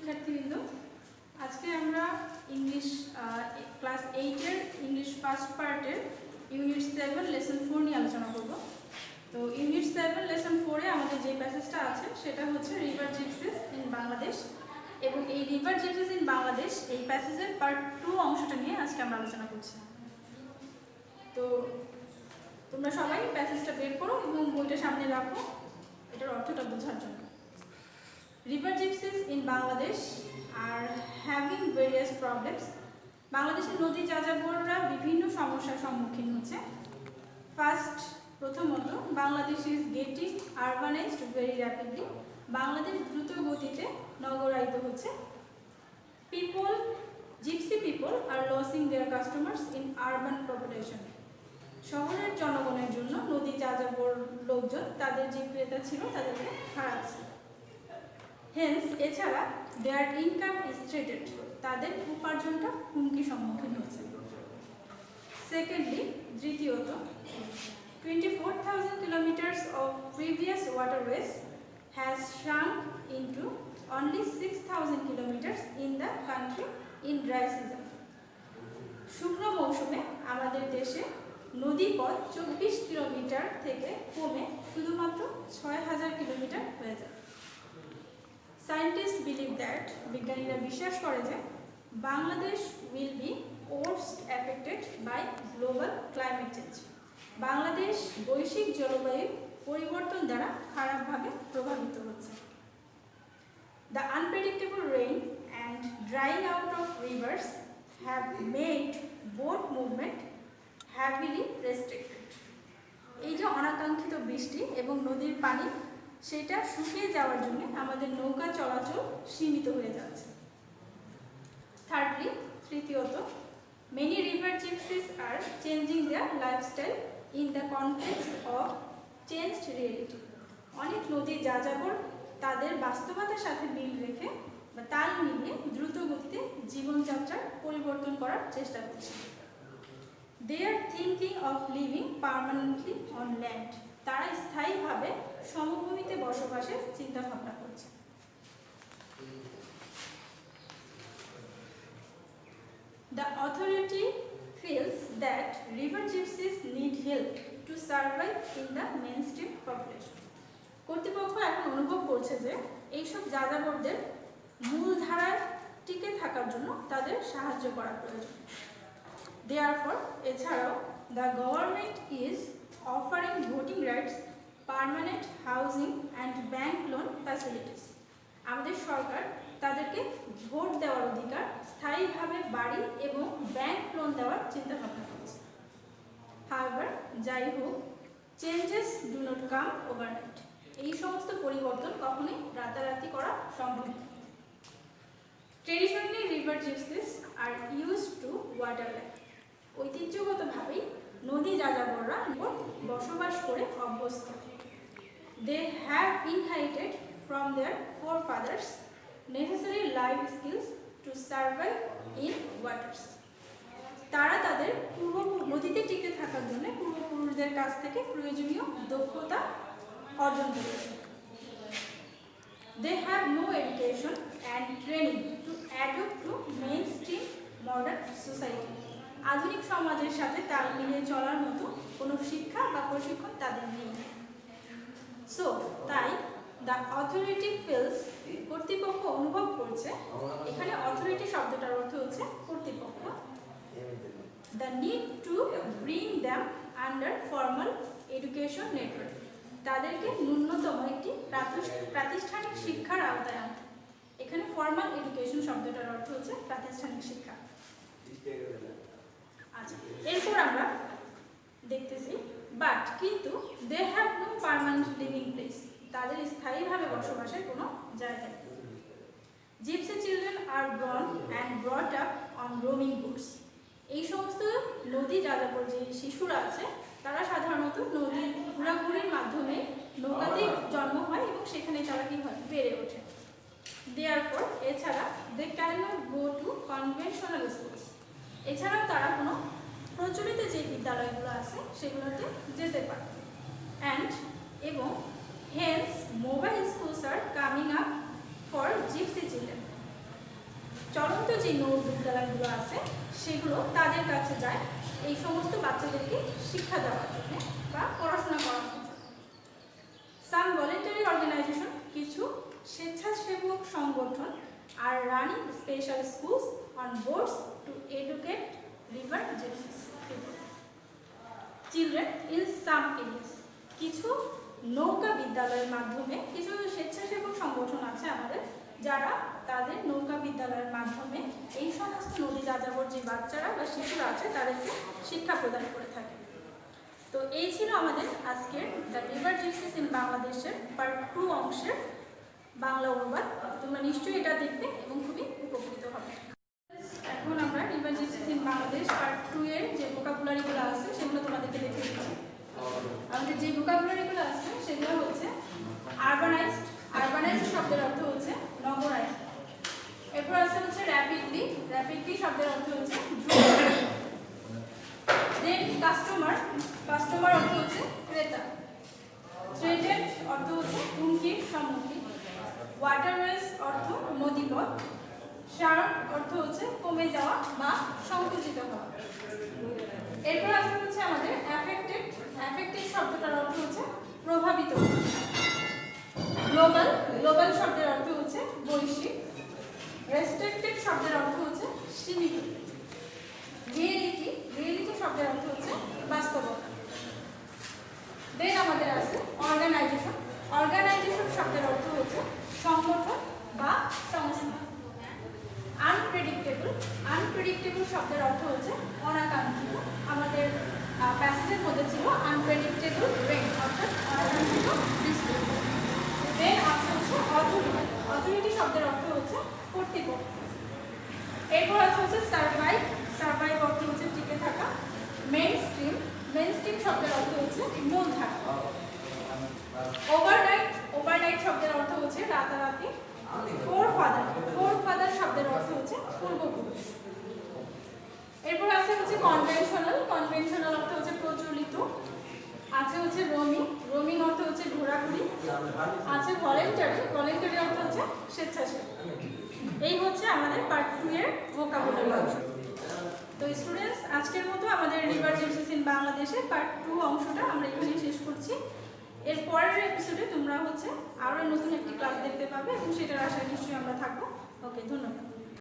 শিক্ষার্থীবৃন্দ, আজকে আমরা ইংলিশ ক্লাস 8 এর ইংলিশ ফার্স্ট পার্টের ইউনিট 7 লেসন 4 নিয়ে আলোচনা করব। তো ইউনিট 7 লেসন 4 এ আমাদের যে প্যাসেজটা আছে সেটা হচ্ছে রিভার জিপসিস ইন বাংলাদেশ, এবং এই রিভার জিপসিস ইন বাংলাদেশ এই প্যাসেজের পার্ট 2 অংশটা নিয়ে আজকে আমরা আলোচনা করছি। তো তোমরা সবাই প্যাসেজটা বের করো এবং বইটা সামনে রাখো এটার অর্থটা বোঝার জন্য। River gypsies in Bangladesh are having various problems. বাংলাদেশের নদী যাযাবররা বিভিন্ন সমস্যার সম্মুখীন হচ্ছে। প্রথমত, Bangladesh is getting urbanized very rapidly. Bangladesh দ্রুত গতিতে নগরায়িত হচ্ছে। Gypsy people are losing their customers in urban population. শহরের জনগণের জন্য নদী যাযাবর লোকজন তাদের যে ক্রেতা ছিল তাদেরকে হারাচ্ছে। হেন্স এছাড়া দেয়ার ইনকাম ইজ থ্রেটেড, তাদের উপার্জনটা হুমকির সম্মুখীন হচ্ছে। দ্বিতীয়ত, 24,000 kilometers of previous waterways has shrunk into only 6,000 kilometers in the country in dry season. শুকনো মৌসুমে আমাদের দেশে নদীপথ 24 কিলোমিটার থেকে কমে শুধুমাত্র 6,000 কিলোমিটার হয়ে যায়। Scientists believe that, বিজ্ঞানীরা বিশ্বাস করে যে Bangladesh will be worst affected by global climate change. Bangladesh বৈশ্বিক জলবায়ু পরিবর্তন দ্বারা খারাপভাবে প্রভাবিত হচ্ছে। The unpredictable rain and drying out of rivers have made boat movement heavily restricted. এই যে অনাকাঙ্ক্ষিত বৃষ্টি এবং নদীর পানি সেটা শুকিয়ে যাওয়ার জন্য আমাদের নৌকা চলাচল সীমিত হয়ে যাচ্ছে। তৃতীয়ত, many river gypsies are changing their lifestyle in the context of changed reality. অনেক নদী যাযাবর তাদের বাস্তবতার সাথে মিল রেখে বা তাল মিলিয়ে দ্রুত গতিতে জীবনযাত্রার পরিবর্তন করার চেষ্টা করছে। They are thinking of living permanently on land. তারা স্থায়ীভাবে সমভূমিতে বসবাসের চিন্তা ভাবনা করছে। The authority feels that river gypsies need help to survive in the mainstream population. কর্তৃপক্ষ এখন অনুভব করছে যে এইসব যাযাবরদের মূলধারায় টিকে থাকার জন্য তাদের সাহায্য করা প্রয়োজন। Therefore, এছাড়াও the government is offering voting rights, permanent housing and bank loan facilities. আমাদের সরকার তাদেরকে ভোট দেওয়ার অধিকার, স্থায়ীভাবে বাড়ি এবং ব্যাংক লোন দেওয়ার চিন্তা ভাবনা করছে। However, যাই হোক, changes do not come overnight. এই সমস্ত পরিবর্তন কখনোই রাতারাতি করা সম্ভব নয়। Traditionally, river gypsies are used to water life. ঐতিহ্যগতভাবেই নদী যাযাবররা বসবাস করে অভ্যস্ত। They have inherited from their forefathers necessary life skills to survive in waters. তারা তাদের নদীতে টিকে থাকার জন্য পূর্বপুরুষদের কাছ থেকে প্রয়োজনীয় দক্ষতা অর্জন করেছে। They have no education and training to adapt to mainstream modern society. আধুনিক সমাজের সাথে তাল মিলিয়ে চলার মতো কোনো শিক্ষা বা প্রশিক্ষণ তাদের নেই। সো তাই দ্য অথরিটি ফিলস, কর্তৃপক্ষ অনুভব করছে, এখানে অথরিটি শব্দটার অর্থ হচ্ছে কর্তৃপক্ষ, the need to bring them under formal education network, তাদেরকে ন্যূনতম একটি প্রাতিষ্ঠানিক শিক্ষার আওতায় আনতে। এখানে ফর্মাল এডুকেশন শব্দটার অর্থ হচ্ছে প্রাতিষ্ঠানিক শিক্ষা। আচ্ছা, এরপর আমরা দেখতেছি বাট কিন্তু they have no permanent living place, তাদের স্থায়ীভাবে বসবাসের কোনো জায়গা নেই। Gypsy children are born and brought up on roaming boats. এই সমস্ত নদী যাযাবর যে শিশুরা আছে তারা সাধারণত নদী ঘোরাঘুরির মাধ্যমে নৌকাতেই জন্ম হয় এবং সেখানে তারা কি হয়, বেড়ে ওঠে। দেয়ারফর এছাড়া they can not go to conventional schools, এছাড়াও তারা কোনো প্রচলিত যে বিদ্যালয়গুলো আছে সেগুলোতে যেতে পারে। এবং hence mobile schools are coming up for gypsy children, যে নৌ বিদ্যালয়গুলো আছে সেগুলো তাদের কাছে যায় এই সমস্ত বাচ্চাদেরকে শিক্ষা দেওয়ার জন্য বা পড়াশোনা করানোর জন্য। সাম ভলেন্টারি অর্গানাইজেশন, কিছু স্বেচ্ছাসেবক সংগঠন are running special schools on boards to educate river gypsies children in some areas. কিছু নৌকা বিদ্যালয়ের মাধ্যমে, কিছু স্বেচ্ছাসেবক সংগঠন আছে আমাদের যারা তাদের নৌকা বিদ্যালয়ের মাধ্যমে এই সমস্ত নদী যাযাবর যে বাচ্চারা বা শিশুরা আছে তাদেরকে শিক্ষা প্রদান করে থাকে। তো এই ছিল আমাদের আজকের দ্য রিভার জিপসিস ইন বাংলাদেশের পার্ট 2 অংশের বাংলা অনুবাদ। তোমরা নিশ্চয়ই এটা দেখবে এবং খুবই উপকৃত হবে। এখন আমরা river gypsies in Bangladesh part 2 এর যে ভোকাবুলারিগুলো আছে সেগুলো তোমাদেরকে দেখে দিচ্ছি। আমাদের যে ভোকাবুলারিগুলো আছে সেগুলো হচ্ছে আরবানাইজড। আরবানাইজড শব্দের অর্থ হচ্ছে নগরায়ন। এরপর আছে হচ্ছে র্যাপিডলি। র্যাপিডলি শব্দের অর্থ হচ্ছে দ্রুত। দেন কাস্টমার। কাস্টমার অর্থ হচ্ছে ক্রেতা। থ্রেটেড অর্থ হচ্ছে হুমকির সম্মুখীন। ওয়াটারওয়েজ অর্থ নদীপথ। শার্প অর্থ হচ্ছে কমে যাওয়া বা সংকুচিত হওয়া। এরপর আছে হচ্ছে আমাদের অ্যাফেক্টেড। অ্যাফেক্টেড শব্দটার অর্থ হচ্ছে প্রভাবিত। গ্লোবাল। গ্লোবাল শব্দের অর্থ হচ্ছে বৈশ্বিক। রেস্ট্রিক্টেড শব্দের অর্থ হচ্ছে সীমিত। রিয়েলিটি। রিয়েলিটি শব্দের অর্থ হচ্ছে বাস্তবতা। দেন আমাদের আছে অর্গানাইজেশন। অর্গানাইজেশন শব্দের অর্থ হচ্ছে সংগঠন বা সংস্থা। আনপ্রেডিক্টেবল। আনপ্রেডিক্টেবল শব্দের অর্থ হচ্ছে অনাকাঙ্ক্ষিত। আমাদের প্যাসেজের মধ্যে ছিল আনপ্রেডিক্টেবল রেন অর্থাৎ অনাকাঙ্ক্ষিত বৃষ্টি। দেন আছে হচ্ছে অথরিটি। অথরিটি শব্দের অর্থ হচ্ছে কর্তৃপক্ষ। এরপর আছে হচ্ছে সার্ভাইভ। সার্ভাইভ অর্থ হচ্ছে টিকে থাকা। Main stream. মেইন স্ট্রিম শব্দের অর্থ হচ্ছে মূলধারা। ওভারনাইট। ওভারনাইট শব্দের অর্থ হচ্ছে রাতারাতি। ফোরফাদার। ফোরফাদার শব্দের অর্থ হচ্ছে পূর্বপুরুষ। এরপর আছে হচ্ছে কনভেনশনাল। কনভেনশনাল অর্থ হচ্ছে প্রচলিত। আছে হচ্ছে রোমিং। রোমিং অর্থ হচ্ছে ঘোরাঘুরি। আছে ভলেন্টারি। ভলেন্টারি অর্থ হচ্ছে স্বেচ্ছাসেবক। এই হচ্ছে আমাদের পার্ট 2 এর ভোকাবুলারি অংশ। তো স্টুডেন্টস, আজকের মতো আমাদের রিভার জিপসিস ইন বাংলাদেশের পার্ট 2 অংশটা আমরা এখানে শেষ করছি। এর পরের এপিসোডে তোমরা হচ্ছে আরো নতুন একটি ক্লাস দেখতে পাবে এবং সেটার আশায় নিশ্চয়ই আমরা থাকবো। ওকে, ধন্যবাদ।